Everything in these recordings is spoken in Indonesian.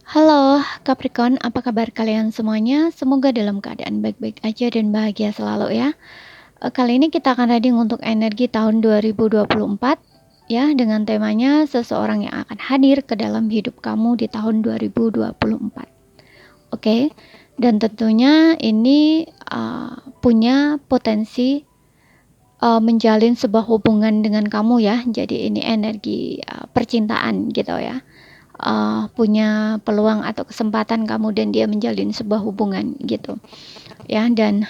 Halo Capricorn, apa kabar kalian semuanya? Semoga dalam keadaan baik-baik aja dan bahagia selalu ya. Kali ini kita akan reading untuk energi tahun 2024 ya, dengan temanya seseorang yang akan hadir ke dalam hidup kamu di tahun 2024. Oke, dan tentunya ini punya potensi menjalin sebuah hubungan dengan kamu ya. Jadi ini energi percintaan gitu ya. Punya peluang atau kesempatan kamu dan dia menjalin sebuah hubungan gitu ya. Dan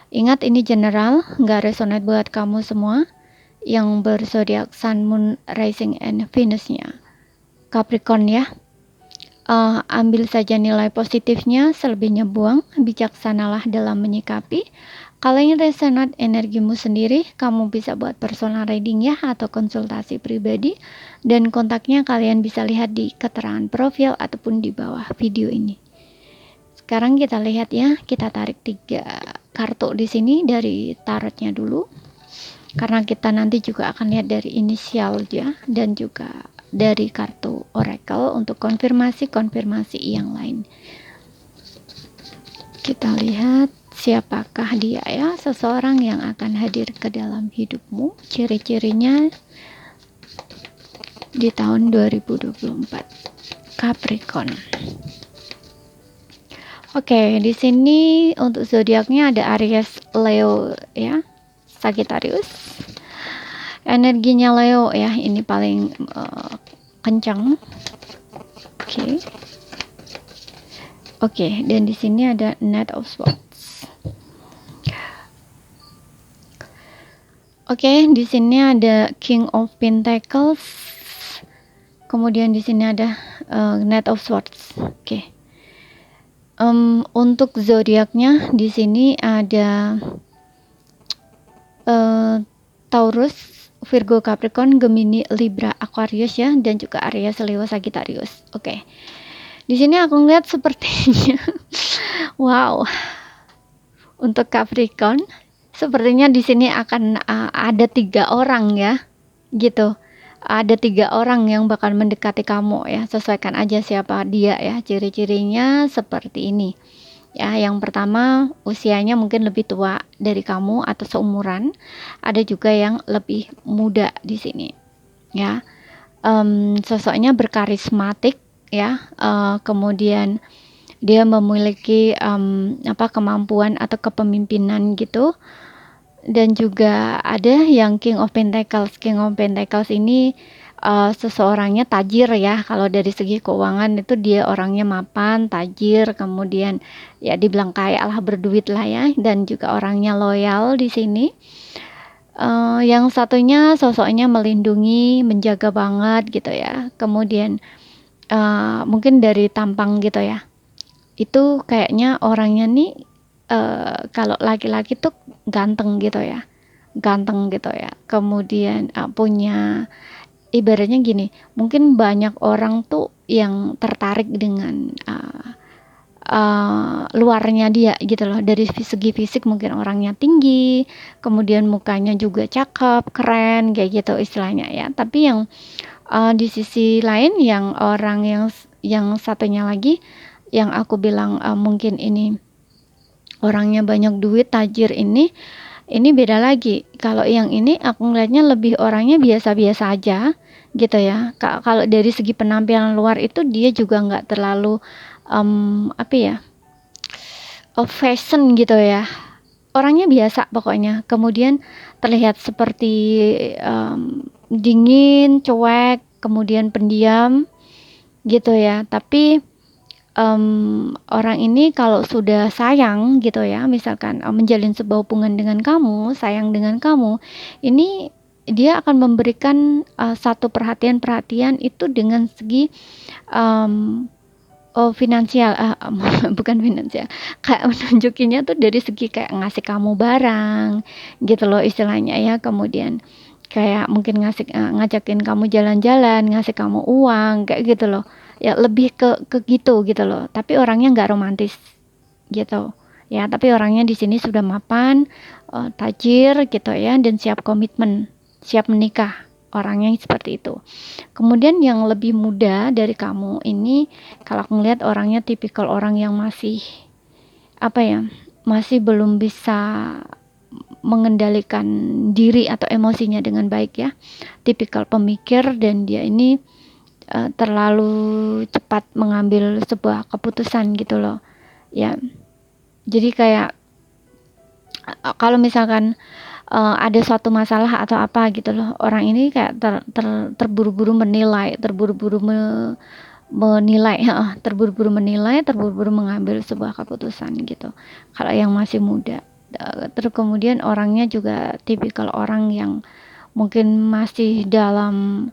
ingat, ini general, nggak resonate buat kamu semua yang berzodiak Sun, Moon, Rising, and Venus-nya Capricorn ya. Ambil saja nilai positifnya, selebihnya buang. Bijaksanalah dalam menyikapi. Kalau yang resonate energimu sendiri, kamu bisa buat personal reading ya, atau konsultasi pribadi. Dan kontaknya kalian bisa lihat di keterangan profil ataupun di bawah video ini. Sekarang kita lihat ya, kita tarik 3 kartu di sini dari tarotnya dulu. Karena kita nanti juga akan lihat dari inisial ya, dan juga dari kartu oracle untuk konfirmasi yang lain. Kita lihat siapakah dia ya, seseorang yang akan hadir ke dalam hidupmu, ciri-cirinya di tahun 2024 Capricorn. Oke, di sini untuk zodiaknya ada Aries, Leo ya, Sagittarius. Energinya Leo ya, ini paling kencang. Oke, dan di sini ada Knight of Swords. Oke, di sini ada King of Pentacles. Kemudian di sini ada Knight of Swords. Oke. Untuk zodiaknya di sini ada Taurus, Virgo, Capricorn, Gemini, Libra, Aquarius ya, dan juga Aries, Leo, Sagittarius. Oke. Di sini aku ngeliat sepertinya wow. Untuk Capricorn, sepertinya di sini akan ada 3 orang ya. Gitu. Ada 3 orang yang bakal mendekati kamu ya. Sesuaikan aja siapa dia ya. Ciri-cirinya seperti ini. Ya, yang pertama usianya mungkin lebih tua dari kamu atau seumuran. Ada juga yang lebih muda di sini. Ya, sosoknya berkarismatik ya. Kemudian dia memiliki kemampuan atau kepemimpinan gitu. Dan juga ada yang King of Pentacles. King of Pentacles ini seseorangnya tajir ya. Kalau dari segi keuangan itu dia orangnya mapan, tajir, kemudian ya dibilang kaya lah, berduit lah ya, dan juga orangnya loyal di sini. Yang satunya sosoknya melindungi, menjaga banget gitu ya. Kemudian mungkin dari tampang gitu ya. Itu kayaknya orangnya nih kalau laki-laki tuh ganteng gitu ya. Ganteng gitu ya. Kemudian punya, ibaratnya gini, mungkin banyak orang tuh yang tertarik dengan luarnya dia gitu loh. Dari segi fisik mungkin orangnya tinggi, kemudian mukanya juga cakep, keren kayak gitu istilahnya ya. Tapi yang di sisi lain, yang orang yang satunya lagi yang aku bilang mungkin ini orangnya banyak duit, tajir, ini beda lagi. Kalau yang ini aku ngeliatnya lebih orangnya biasa-biasa aja gitu ya. Kalau dari segi penampilan luar itu dia juga nggak terlalu fashion gitu ya. Orangnya biasa pokoknya. Kemudian terlihat seperti dingin, cuek, kemudian pendiam gitu ya. Tapi orang ini kalau sudah sayang gitu ya, misalkan menjalin sebuah hubungan dengan kamu, sayang dengan kamu, ini dia akan memberikan satu perhatian itu dengan segi finansial, bukan finansial, kayak menunjukinya tuh dari segi kayak ngasih kamu barang gitu loh istilahnya ya. Kemudian kayak mungkin ngajakin kamu jalan-jalan, ngasih kamu uang kayak gitu loh ya, lebih ke gitu loh. Tapi orangnya nggak romantis gitu ya, tapi orangnya di sini sudah mapan, tajir gitu ya, dan siap komitmen, siap menikah. orangnya seperti itu. Kemudian yang lebih muda dari kamu ini, kalau aku ngeliat orangnya tipikal orang yang masih masih belum bisa mengendalikan diri atau emosinya dengan baik ya. Tipikal pemikir, dan dia ini terlalu cepat mengambil sebuah keputusan gitu loh ya. Jadi kayak kalau misalkan ada suatu masalah atau apa gitu loh, orang ini kayak terburu-buru menilai, terburu-buru mengambil sebuah keputusan gitu. Kalau yang masih muda, terus kemudian orangnya juga tipikal orang yang mungkin masih dalam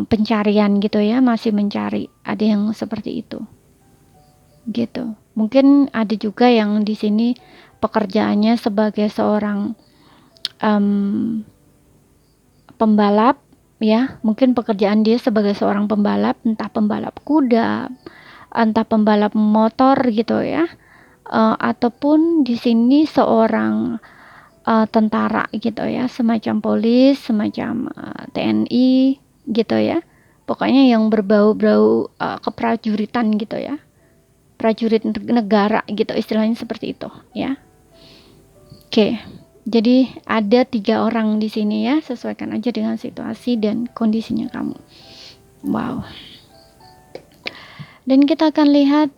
pencarian gitu ya, masih mencari, ada yang seperti itu gitu. Mungkin ada juga yang di sini pekerjaannya sebagai seorang pembalap ya, mungkin pekerjaan dia sebagai seorang pembalap, entah pembalap kuda, entah pembalap motor gitu ya, ataupun di sini seorang tentara gitu ya, semacam polis, semacam TNI gitu ya, pokoknya yang berbau-bau keprajuritan gitu ya, prajurit negara gitu, istilahnya seperti itu ya. Oke, jadi ada 3 orang di sini ya, sesuaikan aja dengan situasi dan kondisinya kamu. Wow. Dan kita akan lihat,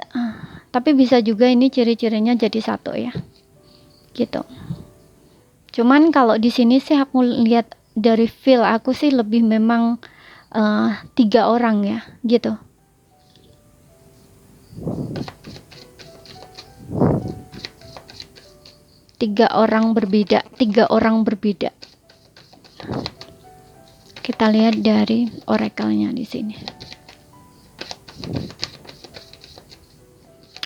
tapi bisa juga ini ciri-cirinya jadi satu ya, gitu. Cuman kalau di sini sih aku lihat dari feel aku sih lebih memang 3 orang ya, gitu. Tiga orang berbeda. Kita lihat dari oracle-nya di sini.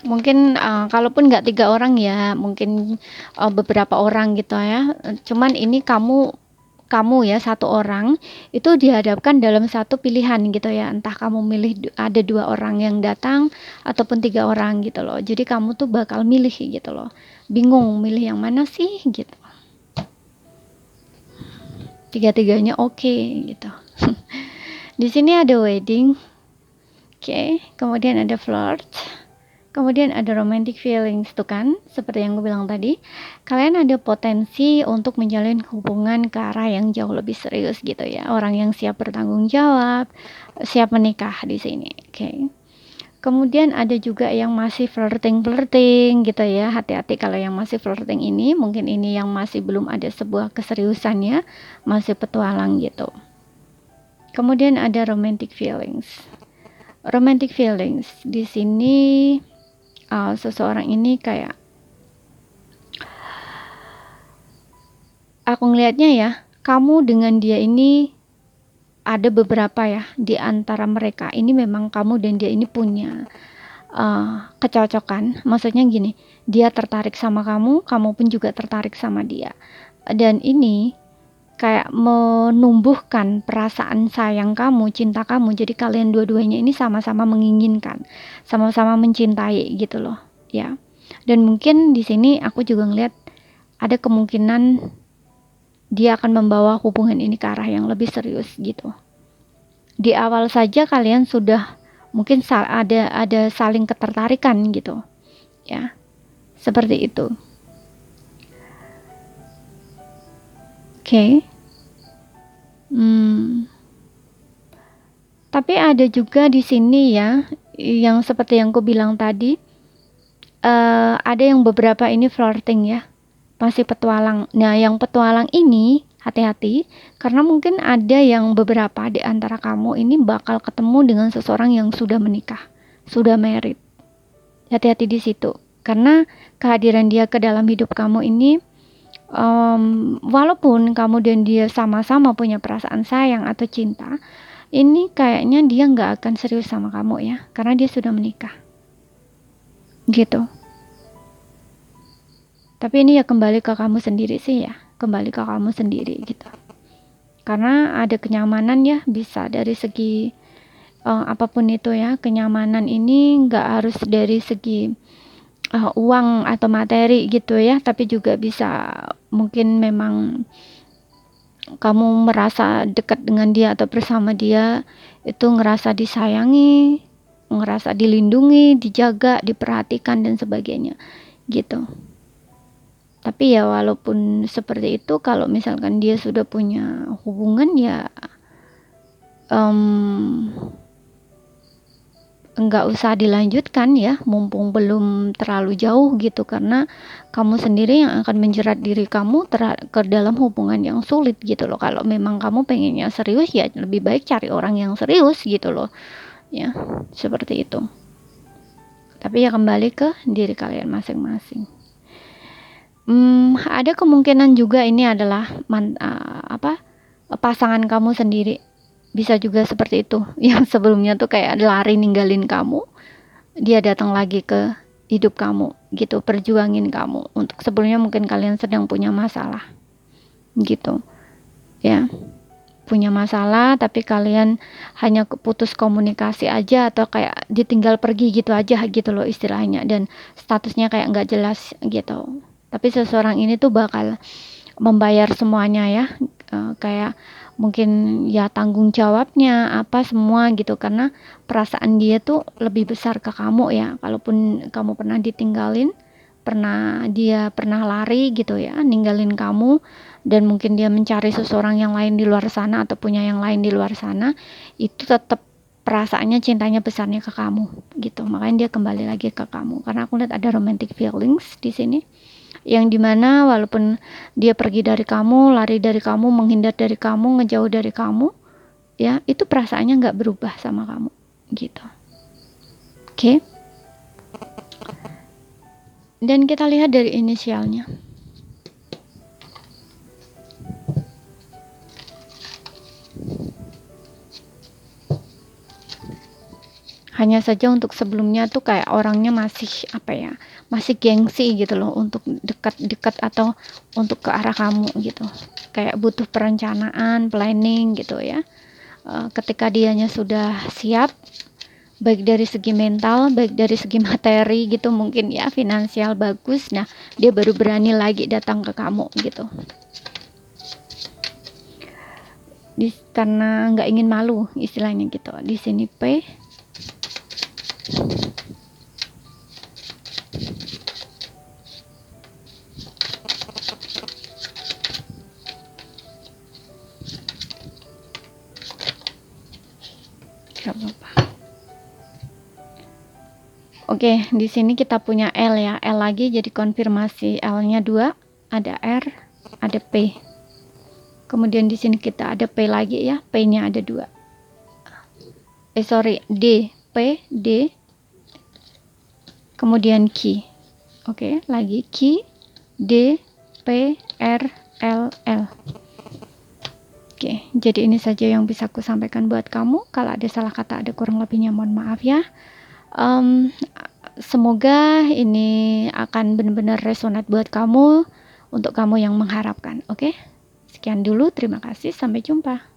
Mungkin kalaupun nggak 3 orang ya, mungkin beberapa orang gitu ya. Cuman ini kamu ya, 1 orang itu dihadapkan dalam satu pilihan gitu ya, entah kamu milih ada 2 orang yang datang ataupun 3 orang gitu loh. Jadi kamu tuh bakal milih gitu loh, bingung milih yang mana sih gitu. Tiga-tiganya oke gitu. Di sini ada wedding, kemudian ada flirt, kemudian ada romantic feelings tuh kan, seperti yang gue bilang tadi, kalian ada potensi untuk menjalin hubungan ke arah yang jauh lebih serius gitu ya, orang yang siap bertanggung jawab, siap menikah di sini. Kemudian ada juga yang masih flirting gitu ya, hati-hati kalau yang masih flirting ini, mungkin ini yang masih belum ada sebuah keseriusan ya, masih petualang gitu. Kemudian ada romantic feelings di sini. Seseorang ini kayak aku ngelihatnya ya, kamu dengan dia ini ada beberapa ya, di antara mereka ini memang kamu dan dia ini punya kecocokan. Maksudnya gini, dia tertarik sama kamu, kamu pun juga tertarik sama dia, dan ini kayak menumbuhkan perasaan sayang kamu, cinta kamu. Jadi kalian dua-duanya ini sama-sama menginginkan, sama-sama mencintai gitu loh ya. Dan mungkin di sini aku juga ngeliat ada kemungkinan dia akan membawa hubungan ini ke arah yang lebih serius gitu. Di awal saja kalian sudah mungkin ada saling ketertarikan gitu ya, seperti itu. Tapi ada juga di sini ya, yang seperti yang aku bilang tadi, ada yang beberapa ini flirting ya, masih petualang. Nah, yang petualang ini hati-hati, karena mungkin ada yang beberapa di antara kamu ini bakal ketemu dengan seseorang yang sudah menikah, sudah married. Hati-hati di situ, karena kehadiran dia ke dalam hidup kamu ini, walaupun kamu dan dia sama-sama punya perasaan sayang atau cinta, ini kayaknya dia nggak akan serius sama kamu ya, karena dia sudah menikah gitu. Tapi ini ya kembali ke kamu sendiri sih ya, kembali ke kamu sendiri gitu, karena ada kenyamanan ya, bisa dari segi apapun itu ya. Kenyamanan ini nggak harus dari segi uang atau materi gitu ya, tapi juga bisa mungkin memang kamu merasa dekat dengan dia atau bersama dia itu ngerasa disayangi, ngerasa dilindungi, dijaga, diperhatikan dan sebagainya gitu. Tapi ya walaupun seperti itu, kalau misalkan dia sudah punya hubungan ya enggak usah dilanjutkan ya, mumpung belum terlalu jauh gitu, karena kamu sendiri yang akan menjerat diri kamu ke dalam hubungan yang sulit gitu loh. Kalau memang kamu pengennya serius ya lebih baik cari orang yang serius gitu loh ya, seperti itu. Tapi ya kembali ke diri kalian masing-masing. Ada kemungkinan juga ini adalah pasangan kamu sendiri. Bisa juga seperti itu, yang sebelumnya tuh kayak lari ninggalin kamu, dia datang lagi ke hidup kamu gitu, perjuangin kamu. Untuk sebelumnya mungkin kalian sedang punya masalah gitu ya, punya masalah tapi kalian hanya putus komunikasi aja, atau kayak ditinggal pergi gitu aja gitu loh istilahnya, dan statusnya kayak nggak jelas gitu. Tapi seseorang ini tuh bakal membayar semuanya ya, kayak mungkin ya tanggung jawabnya apa semua gitu, karena perasaan dia tuh lebih besar ke kamu ya. Kalaupun kamu pernah ditinggalin, dia pernah lari gitu ya, ninggalin kamu, dan mungkin dia mencari seseorang yang lain di luar sana atau punya yang lain di luar sana, itu tetap perasaannya, cintanya besarnya ke kamu gitu. Makanya dia kembali lagi ke kamu, karena aku lihat ada romantic feelings di sini, yang dimana walaupun dia pergi dari kamu, lari dari kamu, menghindar dari kamu, ngejauh dari kamu ya, itu perasaannya nggak berubah sama kamu gitu. Oke. Dan kita lihat dari inisialnya. Hanya saja untuk sebelumnya tuh kayak orangnya masih masih gengsi gitu loh untuk dekat-dekat atau untuk ke arah kamu gitu, kayak butuh perencanaan, planning gitu ya. Ketika dianya sudah siap, baik dari segi mental, baik dari segi materi gitu, mungkin ya finansial bagus, nah dia baru berani lagi datang ke kamu gitu. Karena nggak ingin malu istilahnya gitu. Di sini P, Oke, di sini kita punya L ya, L lagi, jadi konfirmasi L-nya 2, ada R, ada P. Kemudian di sini kita ada P lagi ya, P-nya ada 2. D, P, D. Kemudian Q. Oke, lagi Q, D, P, R, L, L. Oke, jadi ini saja yang bisa aku sampaikan buat kamu. Kalau ada salah kata, ada kurang lebihnya, mohon maaf ya. Semoga ini akan benar-benar resonate buat kamu, untuk kamu yang mengharapkan. Oke, sekian dulu, terima kasih, sampai jumpa.